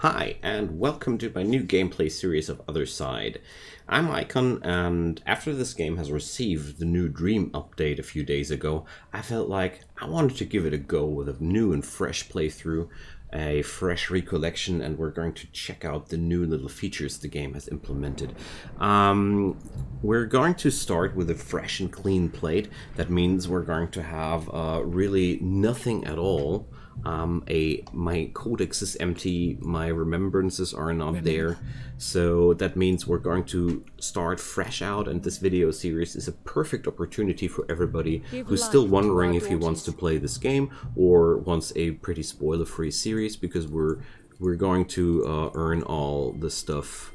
Hi, and welcome to my new gameplay series of Othercide. I'm Icon, and after this game has received the new Dream update a few days ago, I felt like I wanted to give it a go with a new and fresh playthrough, a fresh recollection, and we're going to check out the new little features the game has implemented. We're going to start with a fresh and clean plate. That means we're going to have really nothing at all. My codex is empty, my remembrances are not there, so that means we're going to start fresh out, and this video series is a perfect opportunity for everybody who's still wondering if he wants to play this game or wants a pretty spoiler-free series, because we're going to earn all the stuff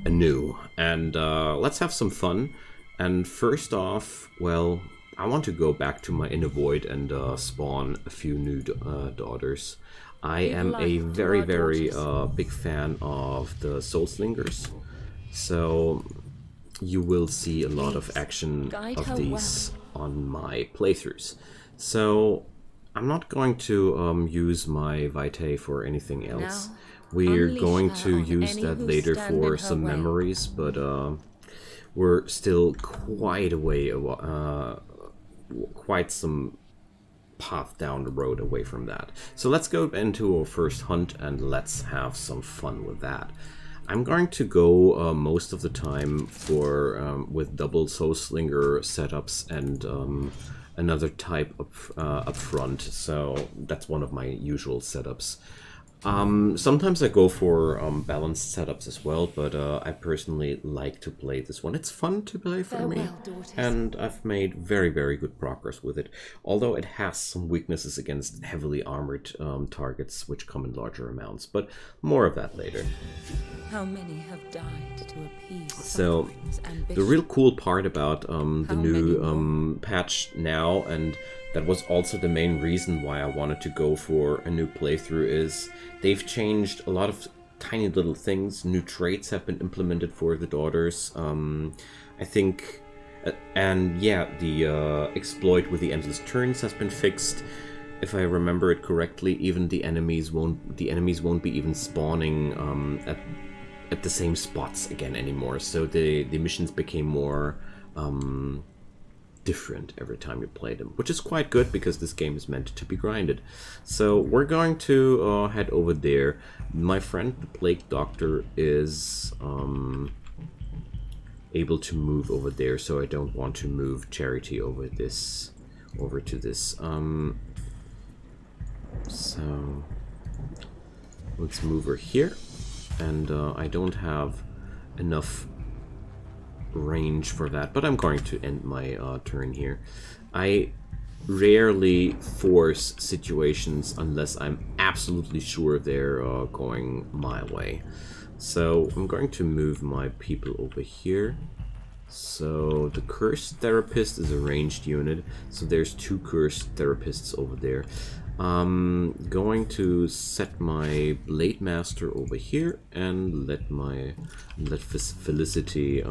anew, and let's have some fun. And first off, well, I want to go back to my inner void and spawn a few new daughters. I am a very big fan of the Soul Slingers, so you will see a lot of action of these on my playthroughs. So I'm not going to use my Vitae for anything else. We're going to use that later for some memories, but we're still quite a way quite some path down the road away from that. So let's go into our first hunt and let's have some fun with that. I'm going to go most of the time for with double Soul Slinger setups and another type up front, so that's one of my usual setups. Sometimes I go for balanced setups as well, but I personally like to play this one. It's fun to play for me, and I've made very good progress with it, although it has some weaknesses against heavily armored targets, which come in larger amounts, but more of that later. How many have died to appease So, the real cool part about the new patch now, and that was also the main reason why I wanted to go for a new playthrough, is they've changed a lot of tiny little things. New traits have been implemented for the daughters. I think, and yeah, the exploit with the endless turns has been fixed. If I remember it correctly, even the enemies won't be even spawning at the same spots again anymore. So the missions became more different every time you play them, which is quite good because this game is meant to be grinded. So we're going to head over there. My friend the Plague Doctor is able to move over there, so I don't want to move Charity over to this. So let's move her here, and I don't have enough range for that, but I'm going to end my turn here. I rarely force situations unless I'm absolutely sure they're going my way. So I'm going to move my people over here. So the Cursed Therapist is a ranged unit, so there's two Cursed Therapists over there. Going to set my Blade Master over here and let Felicity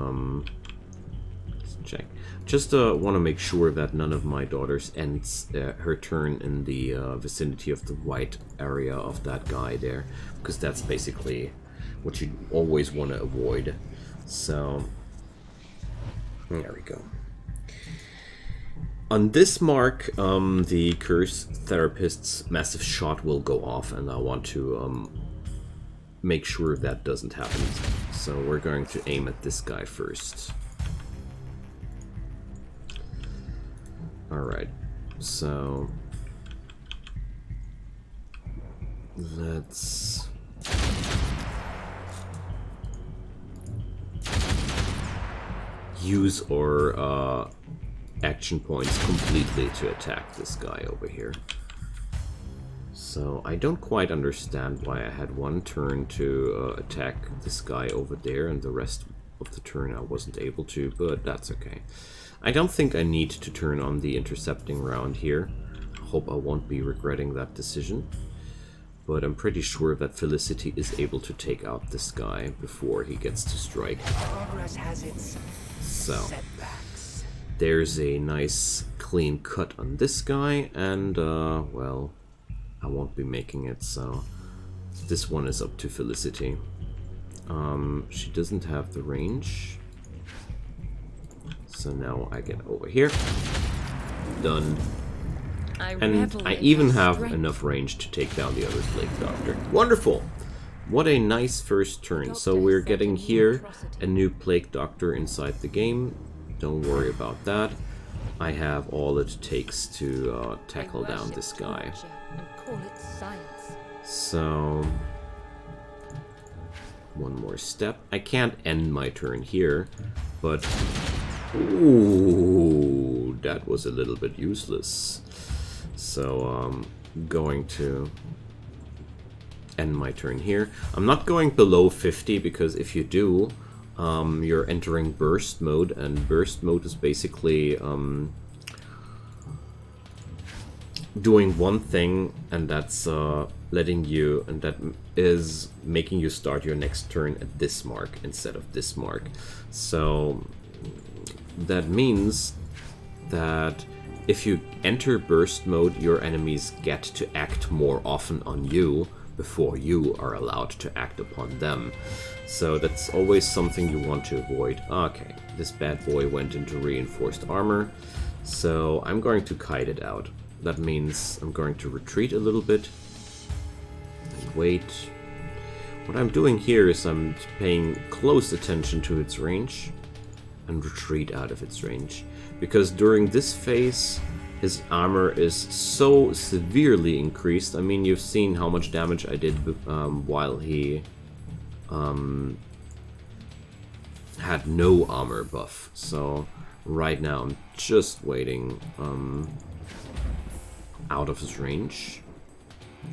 check. Just want to make sure that none of my daughters ends her turn in the vicinity of the white area of that guy there, because that's basically what you always want to avoid. So there we go. On this mark, the Cursed Therapist's massive shot will go off, and I want to make sure that doesn't happen. So we're going to aim at this guy first. Alright, so let's use our action points completely to attack this guy over here. So I don't quite understand why I had one turn to attack this guy over there and the rest of the turn I wasn't able to, but that's okay. I don't think I need to turn on the intercepting round here. Hope I won't be regretting that decision. But I'm pretty sure that Felicity is able to take out this guy before he gets to strike. Progress has its setbacks. There's a nice clean cut on this guy, and well, I won't be making it, so this one is up to Felicity. She doesn't have the range. So now I get over here. Done. And I even have enough range to take down the other Plague Doctor. Wonderful! What a nice first turn. So we're getting here a new Plague Doctor inside the game. Don't worry about that. I have all it takes to tackle down this guy. So, one more step. I can't end my turn here, but ooh, that was a little bit useless. So, going to end my turn here. I'm not going below 50 because if you do, you're entering burst mode, and burst mode is basically doing one thing, and that's letting you, and that is making you start your next turn at this mark instead of this mark. So that means that if you enter burst mode, your enemies get to act more often on you before you are allowed to act upon them. So that's always something you want to avoid. Okay, this bad boy went into reinforced armor, so I'm going to kite it out. That means I'm going to retreat a little bit and wait. What I'm doing here is I'm paying close attention to its range and retreat out of its range, because during this phase his armor is so severely increased. I mean, you've seen how much damage I did while he had no armor buff. So right now I'm just waiting out of his range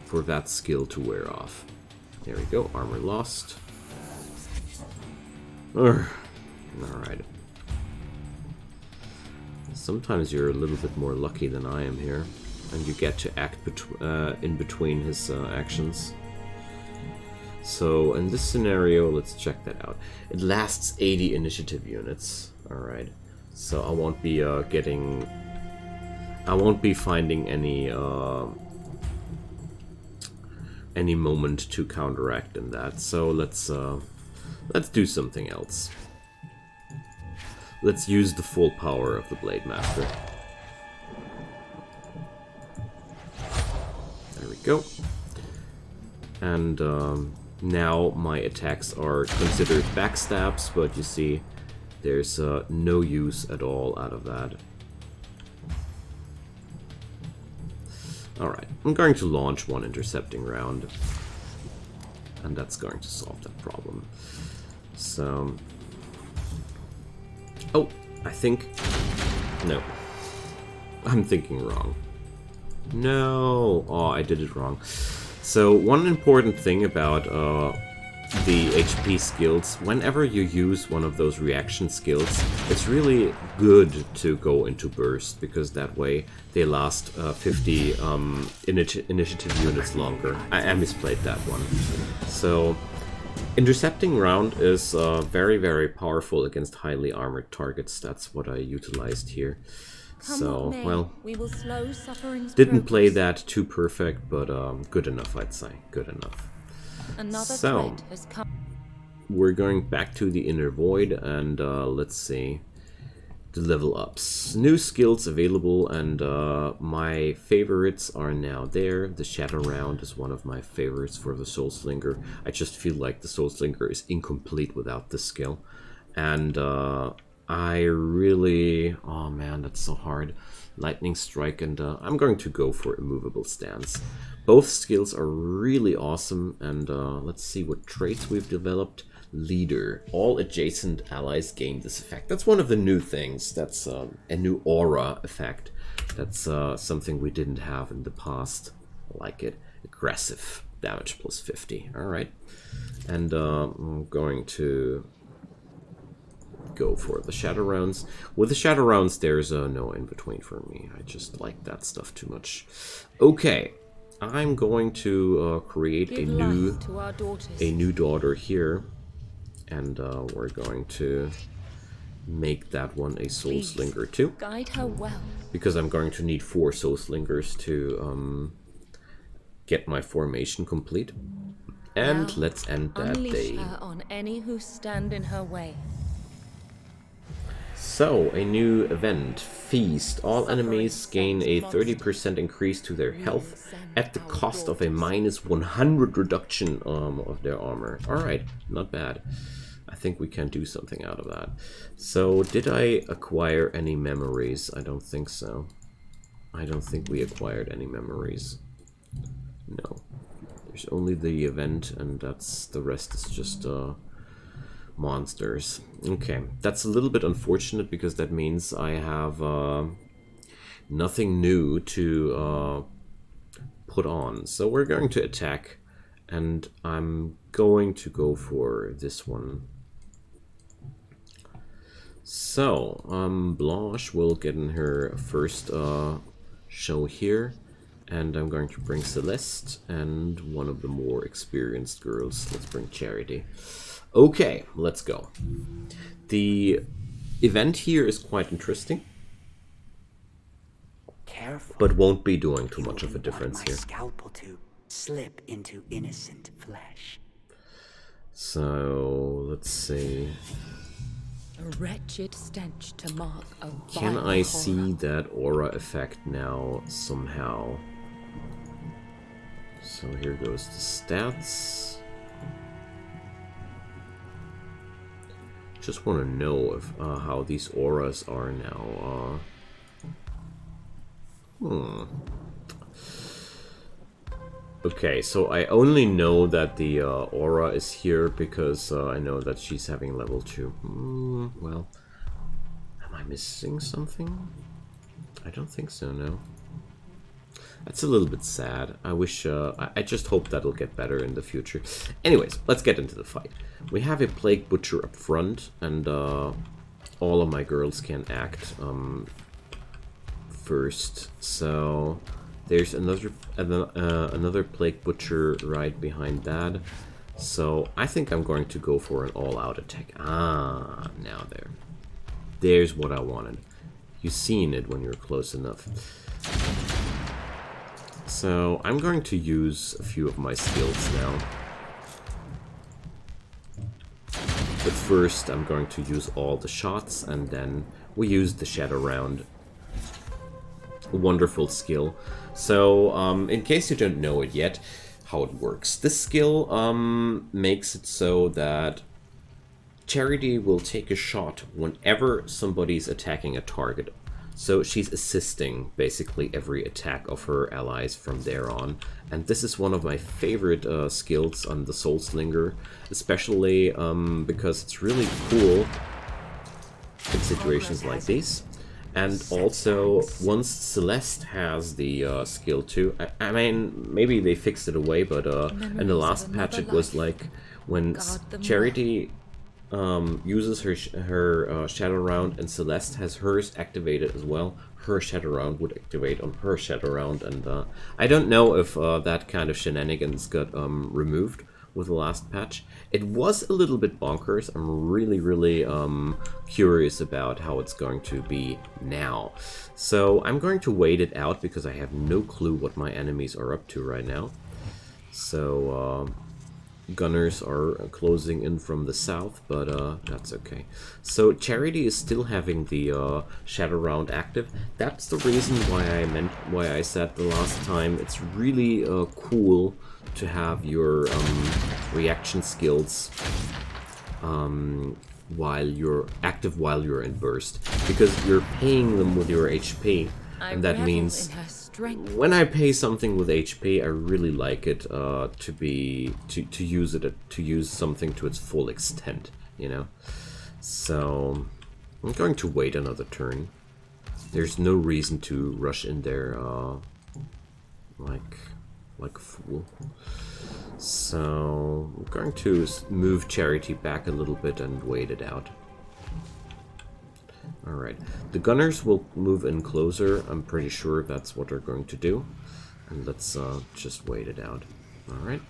for that skill to wear off. There we go, armor lost. Alright. Sometimes you're a little bit more lucky than I am here, and you get to act in between his actions. So in this scenario, let's check that out. It lasts 80 initiative units. Alright. So I won't be finding any moment to counteract in that. So let's do something else. Let's use the full power of the Blade Master. There we go. And now my attacks are considered backstabs, but you see, there's no use at all out of that. Alright, I'm going to launch one intercepting round, and that's going to solve that problem. So... oh, I think... no. I'm thinking wrong. No! Oh, I did it wrong. So, one important thing about the HP skills, whenever you use one of those reaction skills, it's really good to go into burst, because that way they last 50 initiative units longer. I misplayed that one. So, intercepting round is very, very powerful against highly armored targets. That's what I utilized here. So, well, didn't play that too perfect, but good enough, I'd say. Good enough. So, we're going back to the Inner Void, and let's see. The level ups. New skills available, and my favorites are now there. The Shadow Round is one of my favorites for the Soul Slinger. I just feel like the Soul Slinger is incomplete without this skill. And I really... oh man, that's so hard. Lightning Strike, and I'm going to go for Immovable Stance. Both skills are really awesome, and let's see what traits we've developed. Leader. All adjacent allies gain this effect. That's one of the new things. That's a new aura effect. That's something we didn't have in the past. I like it. Aggressive. Damage plus 50. Alright. And I'm going to go for the Shadow Rounds. With the Shadow Rounds, there's no in-between for me. I just like that stuff too much. Okay. I'm going to create a new daughter here. And we're going to make that one a Soul Slinger too. Guide her well. Because I'm going to need 4 Soul Slingers to get my formation complete. And Now, let's end that unleash day. her on any who stand in her way. So, a new event. Feast. All enemies gain a 30% increase to their health at the cost of a minus 100 reduction of their armor. Alright, not bad. I think we can do something out of that. So, did I acquire any memories? I don't think so. I don't think we acquired any memories. No. There's only the event, and that's the rest is just monsters. Okay, that's a little bit unfortunate because that means I have nothing new to put on. So we're going to attack, and I'm going to go for this one. So, Blanche will get in her first show here, and I'm going to bring Celeste and one of the more experienced girls. Let's bring Charity. Okay, let's go. The event here is quite interesting, Careful. but won't be doing too much of a difference my here. scalpel to slip into innocent flesh. So, let's see. A wretched stench to mark a Can vile I horror. see that aura effect now somehow? So here goes the stats. Just want to know if how these auras are now. Okay, so I only know that the aura is here because I know that she's having level 2. Well, am I missing something? I don't think so, no. That's a little bit sad. I wish, I just hope that'll get better in the future. Anyways, let's get into the fight. We have a Plague Butcher up front, and all of my girls can act first. So there's another Plague Butcher right behind that. So I think I'm going to go for an all-out attack. Ah, now there's what I wanted. You've seen it when you're close enough. So I'm going to use a few of my skills now. But first I'm going to use all the shots, and then we use the Shadow Round. A wonderful skill. So in case you don't know it yet, how it works. This skill makes it so that Charity will take a shot whenever somebody's attacking a target. So she's assisting basically every attack of her allies from there on. And this is one of my favorite skills on the Soul Slinger, especially because it's really cool in situations like these. And also, once Celeste has the skill too, I mean, maybe they fixed it away, but in the last patch it was like when Charity uses her Shadow Round and Celeste has hers activated as well, her Shadow Round would activate on her Shadow Round, and I don't know if that kind of shenanigans got removed with the last patch. It was a little bit bonkers. I'm really curious about how it's going to be now. So I'm going to wait it out because I have no clue what my enemies are up to right now. So gunners are closing in from the south, but that's okay. So Charity is still having the Shadow Round active. That's the reason why I said the last time it's really cool to have your reaction skills while you're active, while you're in burst, because you're paying them with your HP, and that means when I pay something with HP, I really like it to use something to its full extent, you know. So I'm going to wait another turn. There's no reason to rush in there like a fool. So I'm going to move Charity back a little bit and wait it out. Alright, the gunners will move in closer. I'm pretty sure that's what they're going to do. And let's just wait it out. Alright.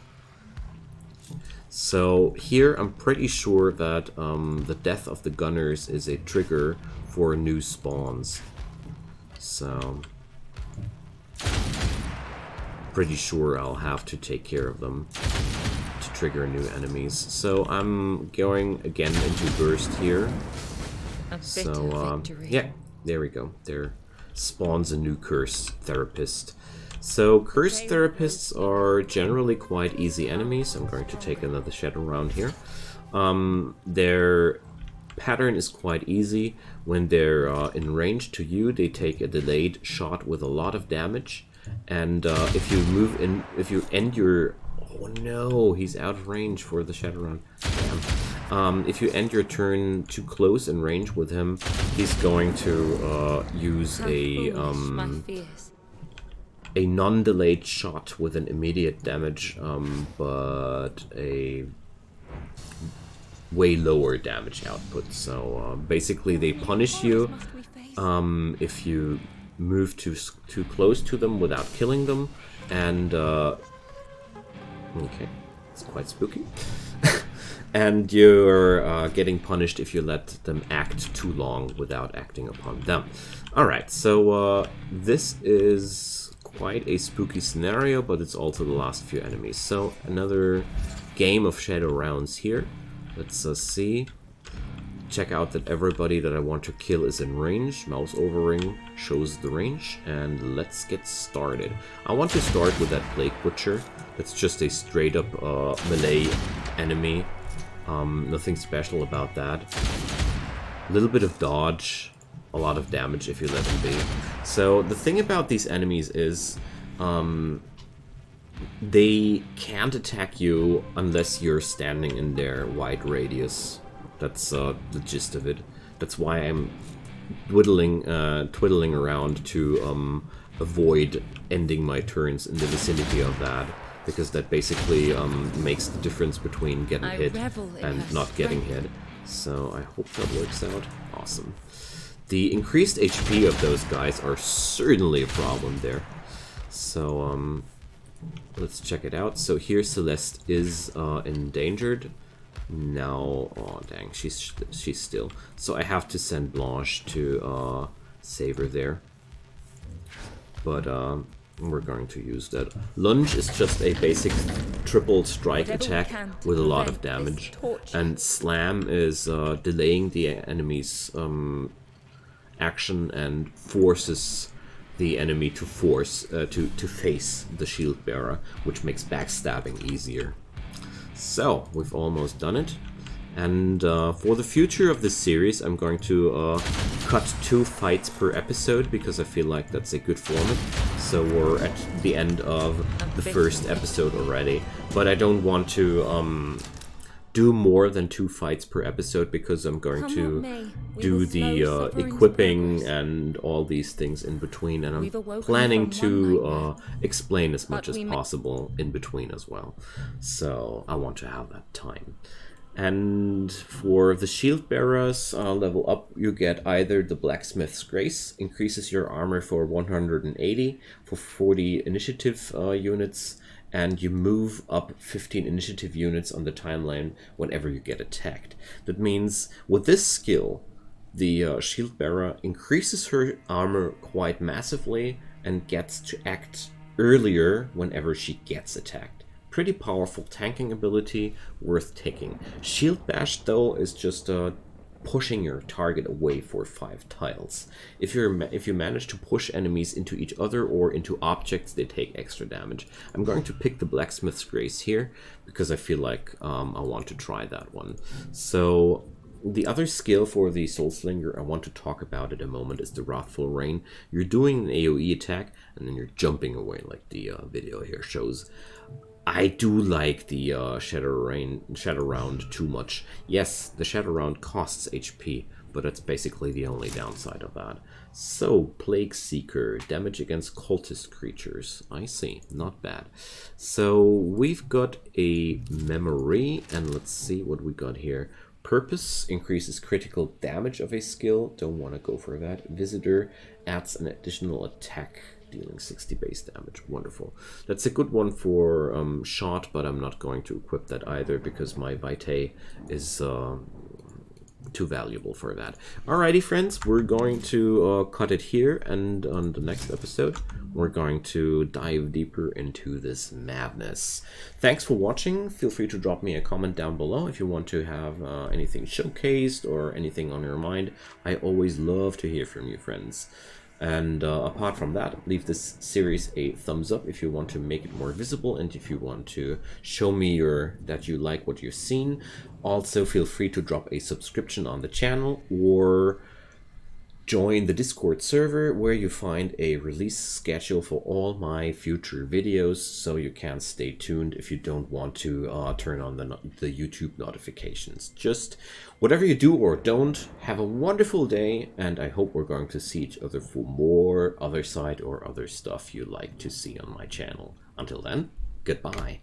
So here I'm pretty sure that the death of the gunners is a trigger for new spawns. So pretty sure I'll have to take care of them to trigger new enemies. So I'm going again into burst here. So yeah, there we go. There spawns a new curse therapist. So curse therapists are generally quite easy enemies. I'm going to take another shadow round here. Their pattern is quite easy. When they're in range to you, they take a delayed shot with a lot of damage. And if you move in, if you end your... Oh no, he's out of range for the shadow round. Damn. If you end your turn too close in range with him, he's going to use a non-delayed shot with an immediate damage, but a way lower damage output. So basically they punish you if you move too close to them without killing them, and okay, it's quite spooky. And you're getting punished if you let them act too long without acting upon them. Alright, so this is quite a spooky scenario, but it's also the last few enemies. So another game of shadow rounds here. Let's see. Check out that everybody that I want to kill is in range. Mouse over ring shows the range, and let's get started. I want to start with that Plague Butcher. It's just a straight up melee enemy. Nothing special about that. A little bit of dodge, a lot of damage if you let them be. So the thing about these enemies is they can't attack you unless you're standing in their wide radius. That's the gist of it. That's why I'm twiddling around to avoid ending my turns in the vicinity of that, because that basically makes the difference between getting hit and not getting hit. So I hope that works out. Awesome. The increased HP of those guys are certainly a problem there. So let's check it out. So here Celeste is endangered. Now, oh dang, she's still. So I have to send Blanche to save her there. But we're going to use that. Lunge is just a basic triple strike attack with a lot of damage. And Slam is delaying the enemy's action and forces the enemy to face the shield bearer, which makes backstabbing easier. So, we've almost done it. And for the future of this series, I'm going to cut 2 fights per episode, because I feel like that's a good format. So we're at the end of the first episode already. But I don't want to do more than 2 fights per episode, because I'm going to do the equipping and all these things in between, and I'm planning to explain as much as possible in between as well. So I want to have that time. And for the shield bearers level up, you get either the Blacksmith's Grace, increases your armor for 180 for 40 initiative units, and you move up 15 initiative units on the timeline whenever you get attacked. That means with this skill, the shield bearer increases her armor quite massively and gets to act earlier whenever she gets attacked. Pretty powerful tanking ability, worth taking. Shield Bash, though, is just pushing your target away for 5 tiles. If you manage to push enemies into each other or into objects, they take extra damage. I'm going to pick the Blacksmith's Grace here, because I feel like I want to try that one. So the other skill for the Soulslinger, I want to talk about it a moment, is the Wrathful Rain. You're doing an AoE attack, and then you're jumping away like the video here shows. I do like the Shadow Round too much. Yes, the Shadow Round costs HP, but that's basically the only downside of that. So, Plague Seeker, damage against cultist creatures. I see, not bad. So, we've got a memory, and let's see what we got here. Purpose increases critical damage of a skill. Don't want to go for that. Visitor adds an additional attack, dealing 60 base damage. Wonderful. That's a good one for shot, but I'm not going to equip that either, because my Vitae is too valuable for that. Alrighty, friends, we're going to cut it here, and on the next episode we're going to dive deeper into this madness. Thanks for watching. Feel free to drop me a comment down below if you want to have anything showcased or anything on your mind. I always love to hear from you, friends. And apart from that, leave this series a thumbs up if you want to make it more visible and if you want to show me that you like what you've seen. Also, feel free to drop a subscription on the channel or join the Discord server where you find a release schedule for all my future videos, so you can stay tuned if you don't want to turn on the YouTube notifications. Just whatever you do or don't, have a wonderful day, and I hope we're going to see each other for more Othercide or other stuff you like to see on my channel. Until then, goodbye.